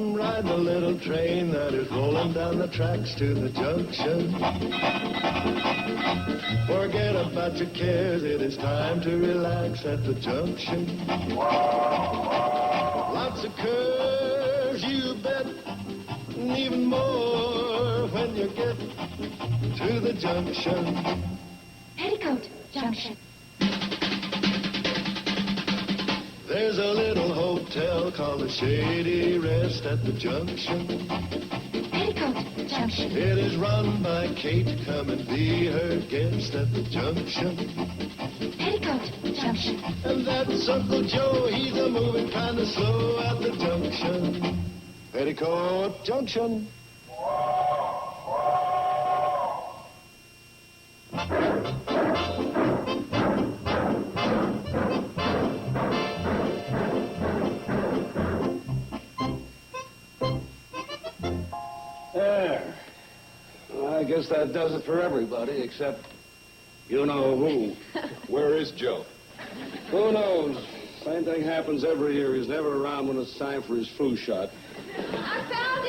Come ride the little train that is rolling down the tracks to the junction. Forget about your cares, it is time to relax at the junction. Lots of curves, you bet, and even more when you get to the junction. Petticoat Junction. There's a little hotel called the Shady Rest at the junction. Petticoat Junction. It is run by Kate. Come and be her guest at the junction. Petticoat Junction. And that's Uncle Joe. He's a moving kind of slow at the junction. Petticoat Junction. There. Well, I guess that does it for everybody, except you know who. Where is Joe? Who knows? Same thing happens every year. He's never around when it's time for his flu shot. I found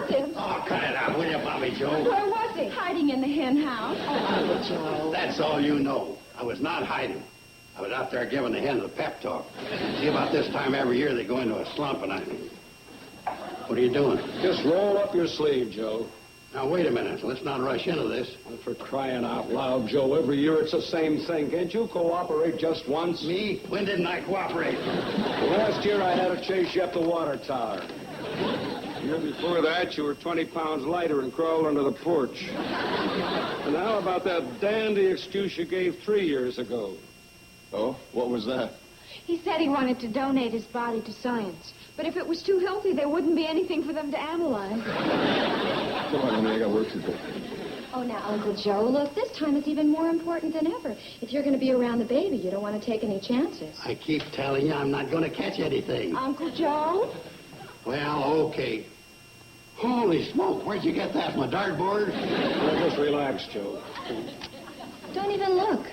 him. Oh, cut it out, will you, Bobby Joe? Where was he? Hiding in the hen house. Oh, Joe. That's all you know. I was not hiding. I was out there giving the hens a pep talk. See, about this time every year they go into a slump, and What are you doing? Just roll up your sleeve, Joe. Now, wait a minute. Let's not rush into this. And for crying out loud, Joe, every year it's the same thing. Can't you cooperate just once? Me? When didn't I cooperate? Last year I had to chase you up the water tower. The year before that, you were 20 pounds lighter and crawled under the porch. And how about that dandy excuse you gave 3 years ago? Oh? What was that? He said he wanted to donate his body to science. But if it was too healthy, there wouldn't be anything for them to analyze. Come on, honey, I got work to do. Oh, now, Uncle Joe, look, this time it's even more important than ever. If you're going to be around the baby, you don't want to take any chances. I keep telling you I'm not going to catch anything. Uncle Joe? Well, okay. Holy smoke, where'd you get that, my dartboard? Well, just relax, Joe. Don't even look.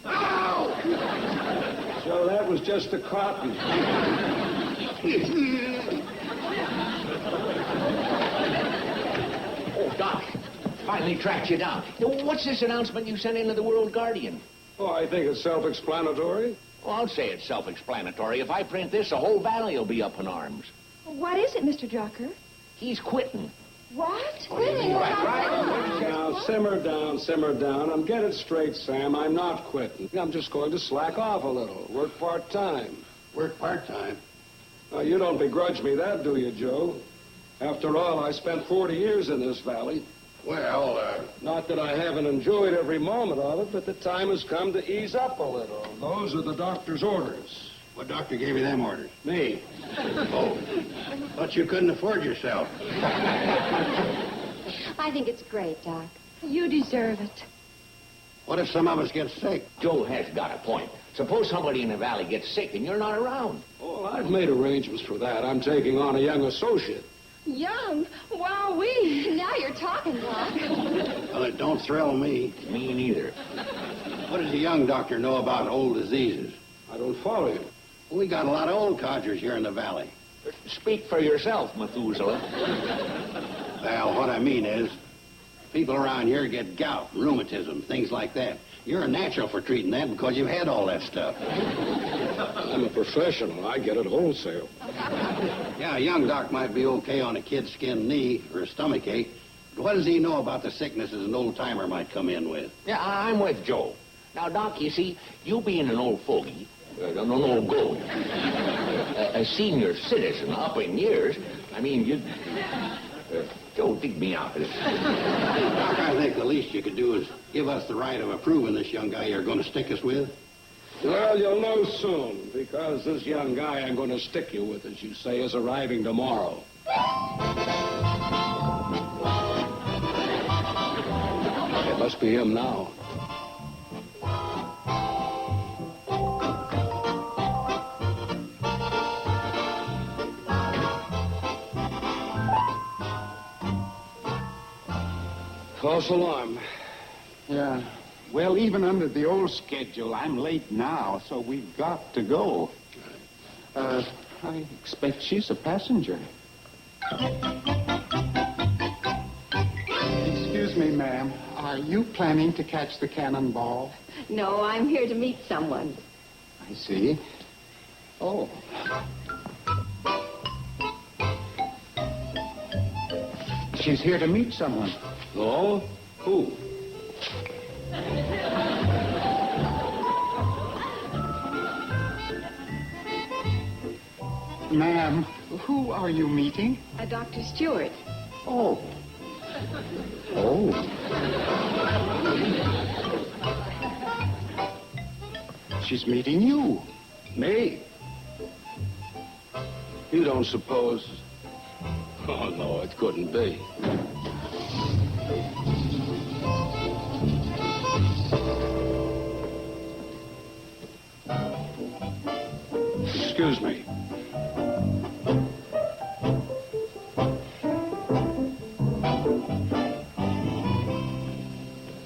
Ow! Joe, that was just the cotton. Oh, Doc, finally tracked you down. What's this announcement you sent into the World Guardian? Oh, I think it's self-explanatory. Well, I'll say it's self-explanatory. If I print this, the whole valley will be up in arms. What is it, Mr. Drucker? He's quitting. What? Quitting? Right. Now, simmer down, simmer down. I'm getting straight, Sam. I'm not quitting. I'm just going to slack off a little, work part-time. Work part-time? Now, you don't begrudge me that, do you, Joe? After all, I spent 40 years in this valley. Well, Not that I haven't enjoyed every moment of it, but the time has come to ease up a little. Those are the doctor's orders. what doctor gave you them orders? Me. Oh, but you couldn't afford yourself. I think it's great, Doc. You deserve it. What if some of us get sick? Joe has got a point. Suppose somebody in the valley gets sick and you're not around. Oh, I've made arrangements for that. I'm taking on a young associate. Young? Wowee. Now you're talking, Doc. Well, it don't thrill me. Me neither. What does a young doctor know about old diseases? I don't follow you. We got a lot of old codgers here in the valley. Speak for yourself, Methuselah. Well, what I mean is, people around here get gout, rheumatism, things like that. You're a natural for treating that because you've had all that stuff. I'm a professional. I get it wholesale. Yeah, a young doc might be okay on a kid's skinned knee or a stomach ache, but what does he know about the sicknesses an old-timer might come in with? Yeah, I'm with Joe. Now, Doc, you see, you being an old fogey, an old goat, a senior citizen up in years, I mean, you... Joe, dig me out of this. Doc, I think the least you could do is give us the right of approving this young guy you're going to stick us with. Well, you'll know soon, because this young guy I'm going to stick you with, as you say, is arriving tomorrow. It must be him now. False alarm. Yeah. Well, even under the old schedule, I'm late now, so we've got to go. I expect she's a passenger. Excuse me, ma'am. Are you planning to catch the cannonball? No, I'm here to meet someone. I see. Oh. She's here to meet someone. Oh? Who? Ma'am, who are you meeting? Dr. Stewart. Oh. Oh. She's meeting you. Me? You don't suppose... Oh, no, it couldn't be. Excuse me.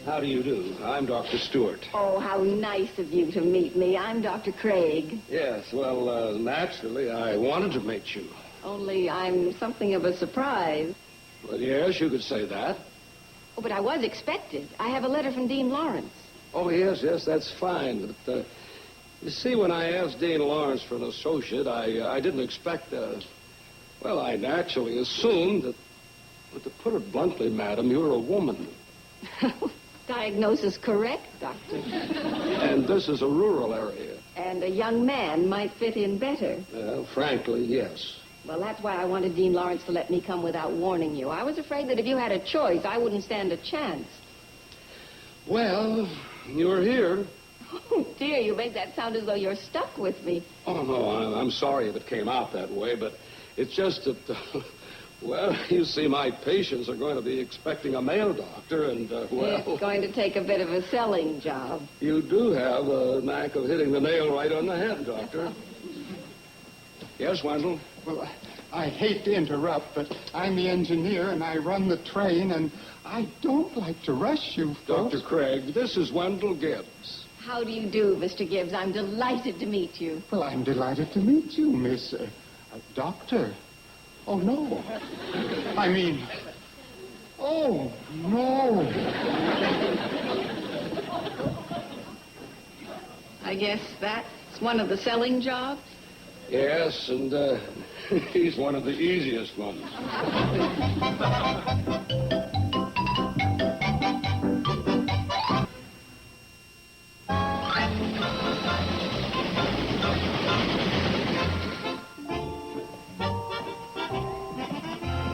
How do you do? I'm Dr. Stewart. Oh, how nice of you to meet me. I'm Dr. Craig. Yes, well, naturally, I wanted to meet you. Only I'm something of a surprise. Well, yes, you could say that. Oh, but I was expected. I have a letter from Dean Lawrence. Oh, yes, that's fine. But, you see, when I asked Dean Lawrence for an associate, I didn't expect, well, I naturally assumed that, but to put it bluntly, madam, you're a woman. Diagnosis correct, Doctor. And this is a rural area. And a young man might fit in better. Well, frankly, yes. Well, that's why I wanted Dean Lawrence to let me come without warning you. I was afraid that if you had a choice, I wouldn't stand a chance. Well, you're here. Oh, dear, you make that sound as though you're stuck with me. Oh, no, I'm sorry if it came out that way, but it's just that, well, you see, my patients are going to be expecting a male doctor, and, well... It's going to take a bit of a selling job. You do have a knack of hitting the nail right on the head, Doctor. Yes, Wendell? Well, I hate to interrupt, but I'm the engineer and I run the train, and I don't like to rush you folks. Dr. Craig, this is Wendell Gibbs. How do you do, Mr. Gibbs? I'm delighted to meet you. Well, I'm delighted to meet you, Miss... Doctor. Oh, no. I mean... Oh, no. I guess that's one of the selling jobs? Yes, and he's one of the easiest ones.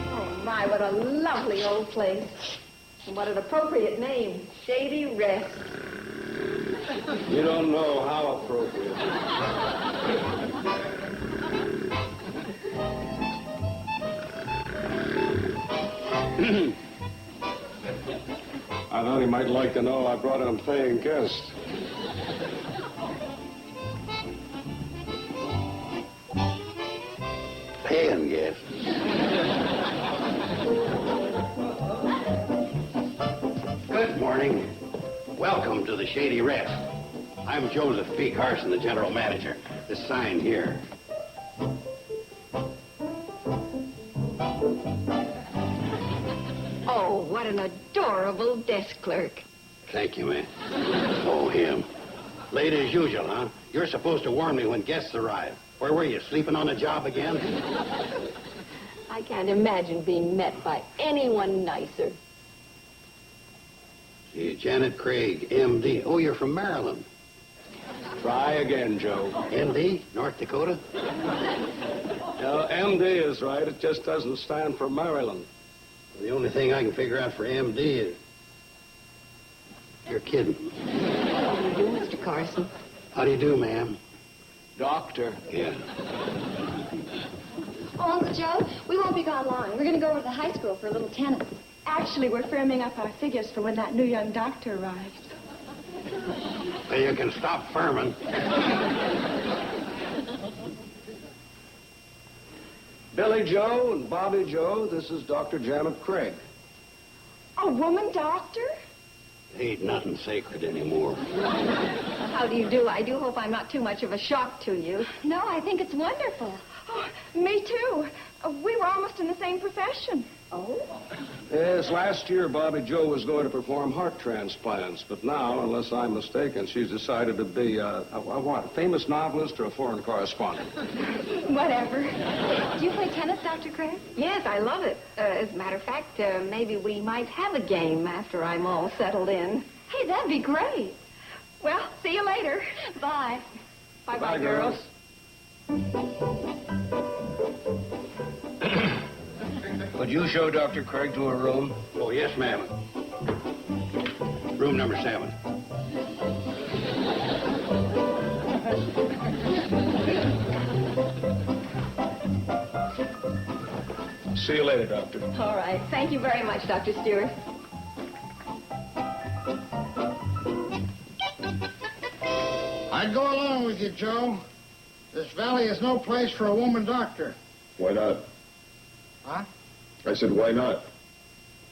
Oh, my, what a lovely old place. And what an appropriate name, Shady Rest. You don't know how appropriate. I thought he might like to know I brought him a paying guest. Paying guest. Good morning. Welcome to the Shady Rest. I'm Joseph P. Carson, the general manager. This sign here. Oh, what an adorable desk clerk. Thank you, ma'am. Oh, him. Late as usual, huh? You're supposed to warn me when guests arrive. Where were you, sleeping on the job again? I can't imagine being met by anyone nicer. Gee, Janet Craig, M.D. Oh, you're from Maryland. Try again, Joe. M.D., North Dakota? No, MD is right. It just doesn't stand for Maryland. The only thing I can figure out for M.D. is... You're kidding. How do you do, Mr. Carson? How do you do, ma'am? Doctor. Yeah. Oh, Uncle Joe, we won't be gone long. We're going to go over to the high school for a little tennis. Actually, we're firming up our figures for when that new young doctor arrives. Well, you can stop firming. Billy Joe and Bobby Joe, this is Dr. Janet Craig. A woman doctor? Ain't nothing sacred anymore. How do you do? I do hope I'm not too much of a shock to you. No, I think it's wonderful. Oh, me too. We were almost in the same profession. Oh? Yes, last year Bobby Joe was going to perform heart transplants, but now, unless I'm mistaken, she's decided to be a famous novelist or a foreign correspondent? Whatever. Do you play tennis, Dr. Craig? Yes, I love it. As a matter of fact, maybe we might have a game after I'm all settled in. Hey, that'd be great. Well, see you later. Bye. Bye-bye, girls. Would you show Dr. Craig to her room? Oh, yes, ma'am. Room number 7. See you later, Doctor. All right. Thank you very much, Dr. Stewart. I'd go along with you, Joe. This valley is no place for a woman doctor. Why not? Huh? I said, why not?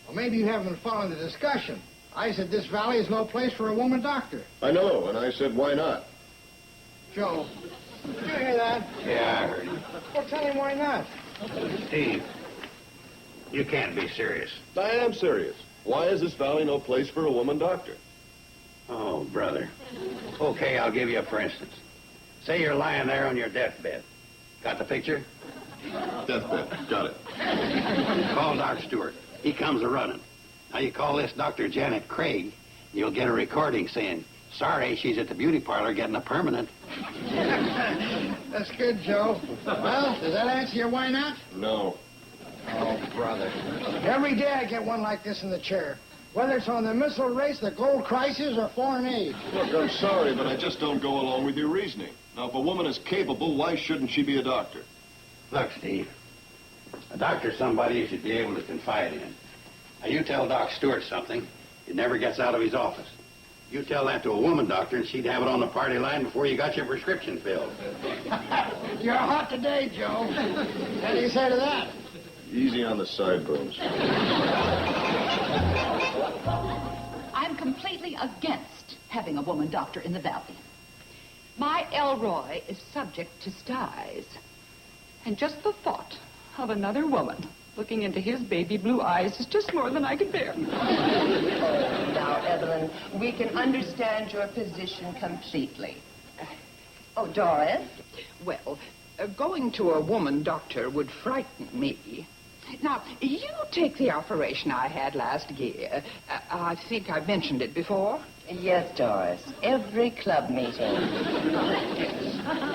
Well, maybe you haven't been following the discussion. I said this valley is no place for a woman doctor. I know, and I said, why not? Joe, did you hear that? Yeah, I heard you. Well, tell him why not. Steve, you can't be serious. I am serious. Why is this valley no place for a woman doctor? Oh, brother. Okay, I'll give you a for instance. Say you're lying there on your deathbed. Got the picture? Deathbed. Got it. Call Doc Stewart. He comes a-running. Now you call this Dr. Janet Craig, you'll get a recording saying, sorry, she's at the beauty parlor getting a permanent. That's good, Joe. Well, does that answer your why not? No. Oh, brother. Every day I get one like this in the chair. Whether it's on the missile race, the gold crisis, or foreign aid. Look, I'm sorry, but I just don't go along with your reasoning. Now, if a woman is capable, why shouldn't she be a doctor? Look, Steve, a doctor's somebody you should be able to confide in. Now, you tell Doc Stewart something, it never gets out of his office. You tell that to a woman doctor, and she'd have it on the party line before you got your prescription filled. You're hot today, Joe. What do you say to that? Easy on the sideburns. I'm completely against having a woman doctor in the valley. My Elroy is subject to styes. And just the thought of another woman looking into his baby blue eyes is just more than I can bear. Oh, now, Evelyn, we can understand your position completely. Oh, Doris? Well, going to a woman doctor would frighten me. Now, you take the operation I had last year. I think I've mentioned it before. Yes, Doris. Every club meeting.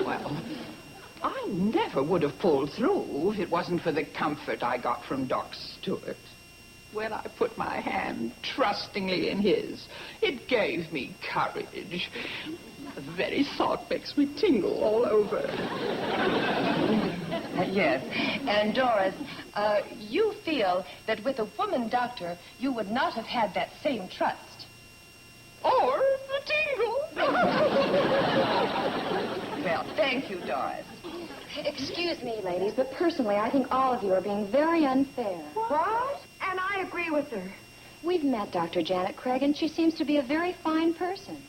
Well, I never would have pulled through if it wasn't for the comfort I got from Doc Stewart. When I put my hand trustingly in his, it gave me courage. The very thought makes me tingle all over. Yes. And, Doris, you feel that with a woman doctor, you would not have had that same trust. Or the tingle. Well, thank you, Doris. Excuse me, ladies, but personally, I think all of you are being very unfair. What? And I agree with her. We've met Dr. Janet Craig, and she seems to be a very fine person.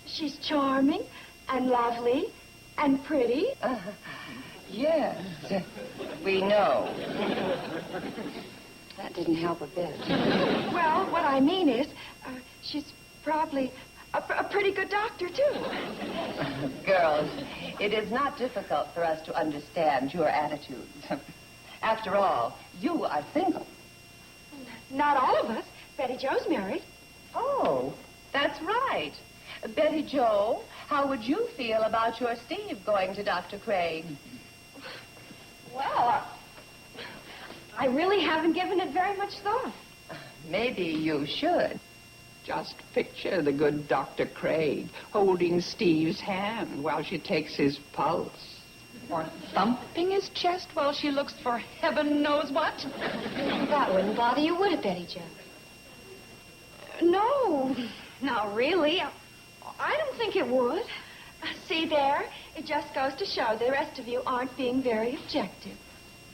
She's charming and lovely and pretty. Yes, we know. That didn't help a bit. Well, what I mean is, she's probably a pretty good doctor, too. Girls, it is not difficult for us to understand your attitudes. After all, you are single. Not all of us. Betty Jo's married. Oh, that's right. Betty Jo, how would you feel about your Steve going to Dr. Craig? Well, I really haven't given it very much thought. Maybe you should. Just picture the good Dr. Craig holding Steve's hand while she takes his pulse. Or thumping his chest while she looks for heaven knows what. That wouldn't bother you, would it, Betty Jo? No, not really. I don't think it would. See there? It just goes to show the rest of you aren't being very objective.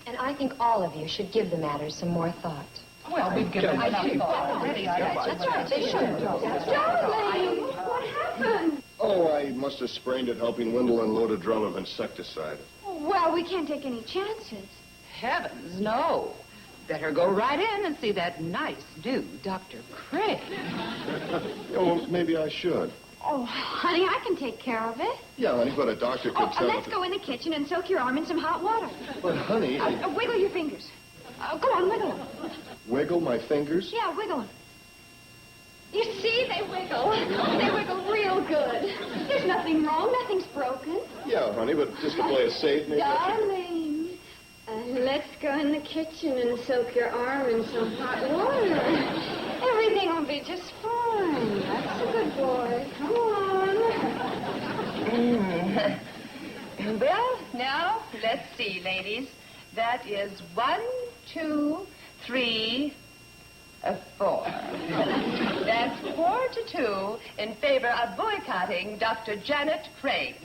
And I think all of you should give the matter some more thought. Well, we've given enough thought already. That's right, they should. Darling, what happened? Oh, I must have sprained it helping Wendell unload a drum of insecticide. Oh, Well, we can't take any chances. Heavens, no. Better go right in and see that nice dude, Dr. Craig. Oh, maybe I should. Oh, honey, I can take care of it. Yeah, honey, but a doctor could tell Let's go in the kitchen and soak your arm in some hot water. But, honey, Wiggle your fingers. Go on, wiggle them. wiggle my fingers? Yeah, wiggle them. You see, they wiggle. They wiggle real good. There's nothing wrong. Nothing's broken. Yeah, honey, but just to play it safe, maybe I should... Darling, let's go in the kitchen and soak your arm in some hot water. Everything will be just fine. That's a good boy. Come on. Well, now, let's see, ladies. That is 1, 2, 3, 4. That's 4 to 2 in favor of boycotting Dr. Janet Craig.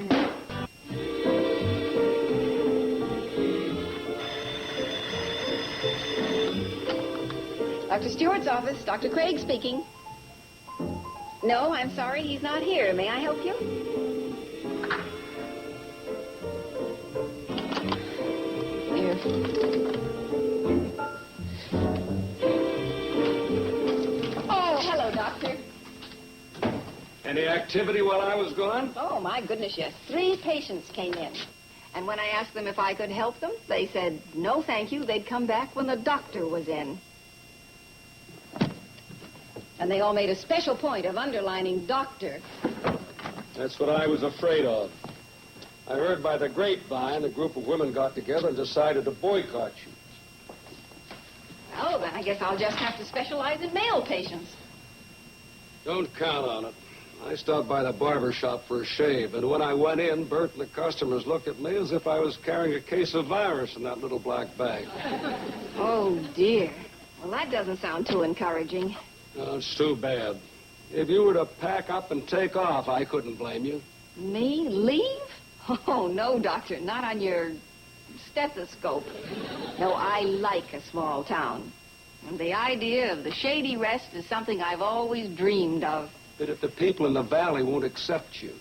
Dr. Stewart's office. Dr. Craig speaking. No, I'm sorry, he's not here. May I help you? Here. Oh, hello, Doctor. Any activity while I was gone? Oh, my goodness, yes. 3 patients came in. And when I asked them if I could help them, they said, no, thank you. They'd come back when the doctor was in. And they all made a special point of underlining doctor. That's what I was afraid of. I heard by the grapevine a group of women got together and decided to boycott you. Oh, then I guess I'll just have to specialize in male patients. Don't count on it. I stopped by the barber shop for a shave, and when I went in, Bert and the customers looked at me as if I was carrying a case of virus in that little black bag. Oh, dear. Well, that doesn't sound too encouraging. Oh, it's too bad. If you were to pack up and take off, I couldn't blame you. Me? Leave? Oh, no, Doctor. Not on your stethoscope. No, I like a small town. And the idea of the shady rest is something I've always dreamed of. But if the people in the valley won't accept you.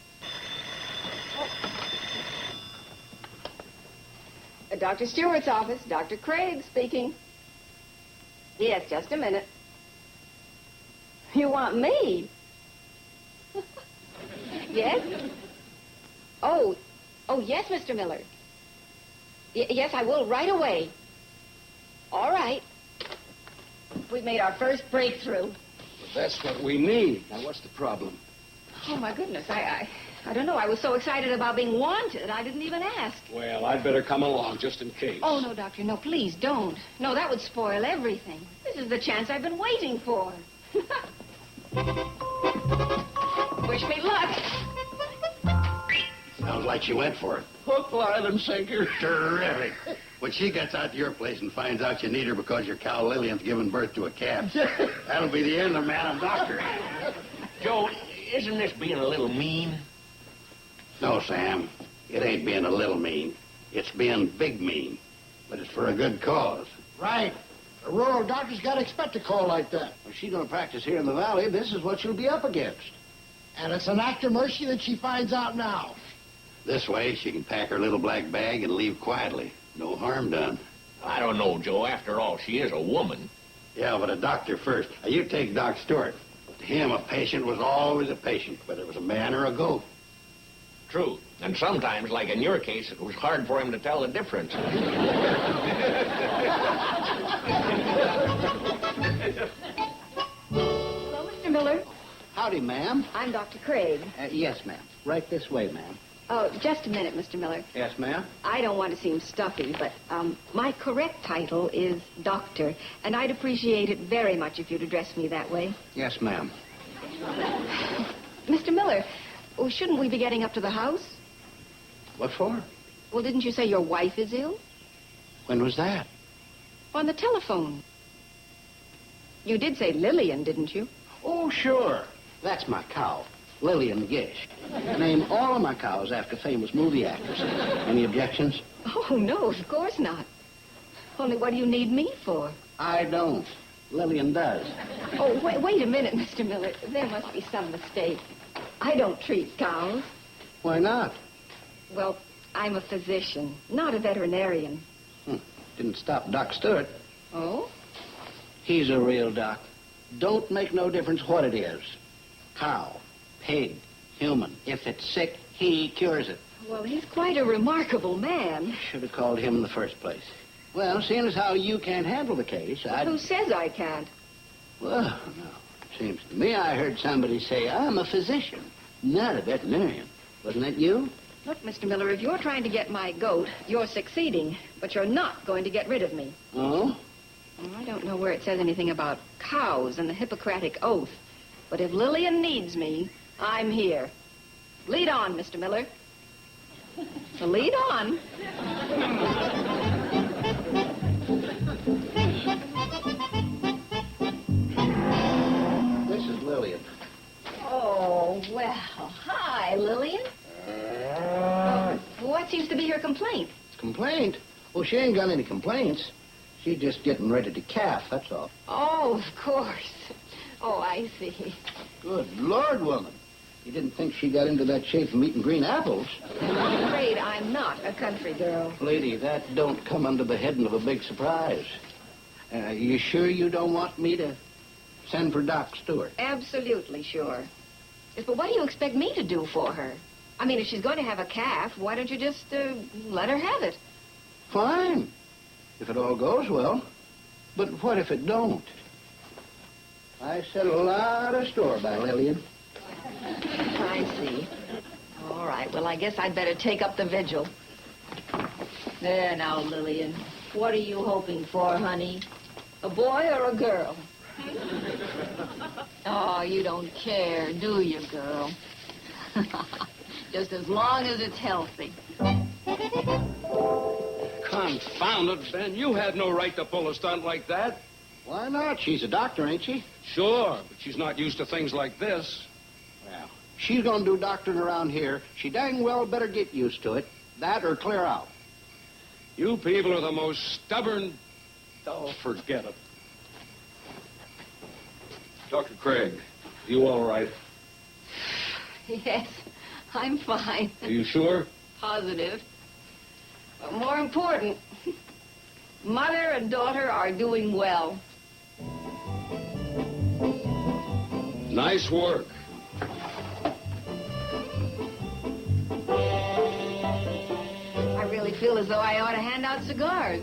Dr. Stewart's office. Dr. Craig speaking. Yes, just a minute. You want me? Yes? Oh, yes, Mr. Miller. Yes, I will right away. All right. We've made our first breakthrough. But that's what we need. Now, what's the problem? Oh, my goodness. I don't know. I was so excited about being wanted, I didn't even ask. Well, I'd better come along just in case. Oh, no, Doctor. No, please don't. No, that would spoil everything. This is the chance I've been waiting for. Wish me luck. Sounds like she went for it. Hook, line, and sinker. Terrific. When she gets out to your place and finds out you need her because your cow Lillian's given birth to a calf, that'll be the end of Madam Doctor. Joe, isn't this being a little mean? No, Sam. It ain't being a little mean. It's being big mean. But it's for a good cause. Right. A rural doctor's got to expect a call like that. If she's going to practice here in the valley, this is what she'll be up against. And it's an act of mercy that she finds out now. This way, she can pack her little black bag and leave quietly. No harm done. I don't know, Joe. After all, she is a woman. Yeah, but a doctor first. Now, you take Doc Stewart. To him, a patient was always a patient, whether it was a man or a goat. True. And sometimes, like in your case, it was hard for him to tell the difference. Hello, Mr. Miller. Howdy, ma'am. I'm Dr. Craig. Yes, ma'am. Right this way, ma'am. Oh, just a minute, Mr. Miller. Yes, ma'am. I don't want to seem stuffy, but my correct title is doctor, and I'd appreciate it very much if you'd address me that way. Yes, ma'am. Mr. Miller, shouldn't we be getting up to the house? What for? Well, didn't you say your wife is ill? When was that? On the telephone. You did say Lillian, didn't you? Oh, sure. That's my cow, Lillian Gish. Name all of my cows after famous movie actors. Any objections? Oh, no, of course not. Only what do you need me for? I don't. Lillian does. Oh, wait a minute, Mr. Miller. There must be some mistake. I don't treat cows. Why not? Well, I'm a physician, not a veterinarian. Didn't stop Doc Stewart. Oh? He's a real doc. Don't make no difference what it is. Cow, pig, human. If it's sick, he cures it. Well, he's quite a remarkable man. Should have called him in the first place. Well, seeing as how you can't handle the case, Who says I can't? Well, no. Seems to me I heard somebody say I'm a physician, not a veterinarian. Wasn't that you? Look, Mr. Miller, if you're trying to get my goat, you're succeeding, but you're not going to get rid of me. Oh? Well, I don't know where it says anything about cows and the Hippocratic Oath, but if Lillian needs me, I'm here. Lead on, Mr. Miller. Lead on. This is Lillian. Oh, well, hi, Lillian. What seems to be her complaint? Complaint? Well, she ain't got any complaints. She's just getting ready to calf, that's all. Oh, of course. Oh, I see. Good Lord, woman. You didn't think she got into that shape from eating green apples? I'm afraid I'm not a country girl. Lady, that don't come under the heading of a big surprise. You sure you don't want me to send for Doc Stewart? Absolutely sure. Yes, but what do you expect me to do for her? I mean, if she's going to have a calf, why don't you just let her have it? Fine, if it all goes well. But what if it don't? I set a lot of store by Lillian. I see. All right, well, I guess I'd better take up the vigil. There now, Lillian. What are you hoping for, honey? A boy or a girl? Oh, you don't care, do you, girl? Just as long as it's healthy. Confound it, Ben. You had no right to pull a stunt like that. Why not? She's a doctor, ain't she? Sure, but she's not used to things like this. Well, she's gonna do doctoring around here. She dang well better get used to it. That or clear out. You people are the most stubborn... Oh, forget it. Dr. Craig, you all right? Yes, I'm fine. Are you sure? Positive. But more important, mother and daughter are doing well. Nice work. I really feel as though I ought to hand out cigars.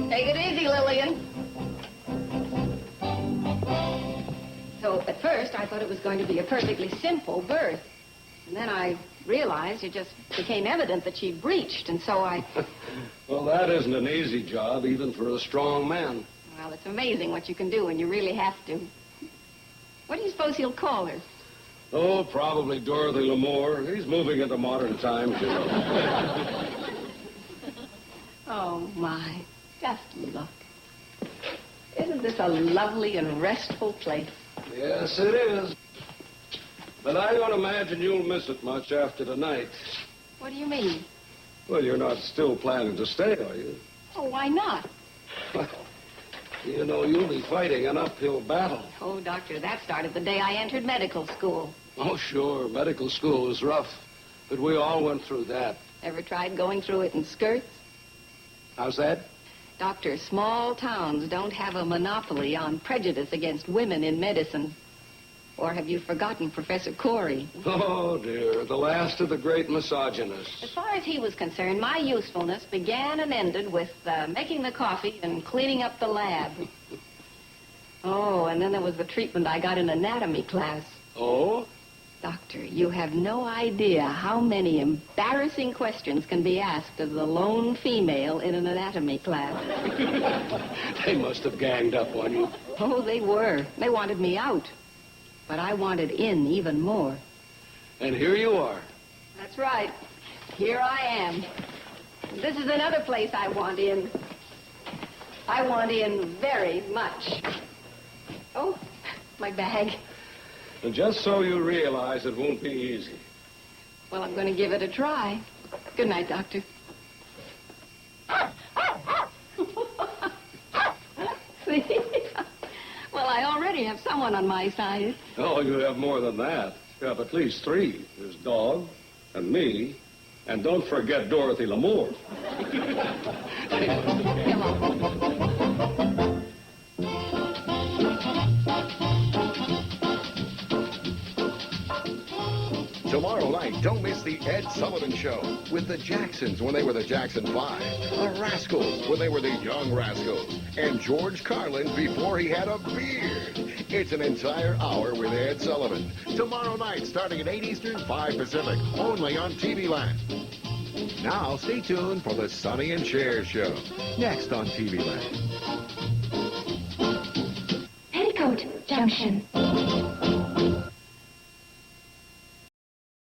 Take it easy, Lillian. So at first I thought it was going to be a perfectly simple birth. And then I realized it just became evident that she breached, and so I... Well, that isn't an easy job, even for a strong man. Well, it's amazing what you can do when you really have to. What do you suppose he'll call her? Oh, probably Dorothy L'Amour. He's moving into modern times, you know. Oh, my. Just look. Isn't this a lovely and restful place? Yes, it is. But I don't imagine you'll miss it much after tonight. What do you mean? Well, you're not still planning to stay, are you? Oh, why not? You know, you'll be fighting an uphill battle. Oh, Doctor, that started the day I entered medical school. Oh, sure. Medical school was rough. But we all went through that. Ever tried going through it in skirts? How's that? Doctor, small towns don't have a monopoly on prejudice against women in medicine. Or have you forgotten Professor Corey? Oh, dear. The last of the great misogynists. As far as he was concerned, my usefulness began and ended with making the coffee and cleaning up the lab. Oh, and then there was the treatment I got in anatomy class. Oh? Doctor, you have no idea how many embarrassing questions can be asked of the lone female in an anatomy class. They must have ganged up on you. Oh, they were. They wanted me out. But I wanted in even more. And here you are. That's right. Here I am. This is another place I want in. I want in very much. Oh, my bag. And just so you realize it won't be easy. Well, I'm going to give it a try. Good night, Doctor. See? Well, I already already have someone on my side. Oh, you have more than that. You have at least three. There's Dog, and me, and don't forget Dorothy Lamour. Come on. Tomorrow night, don't miss the Ed Sullivan Show with the Jacksons when they were the Jackson 5, the Rascals when they were the Young Rascals, and George Carlin before he had a beard. It's an entire hour with Ed Sullivan. Tomorrow night, starting at 8 Eastern, 5 Pacific, only on TV Land. Now, stay tuned for the Sonny and Cher Show, next on TV Land. Petticoat Junction.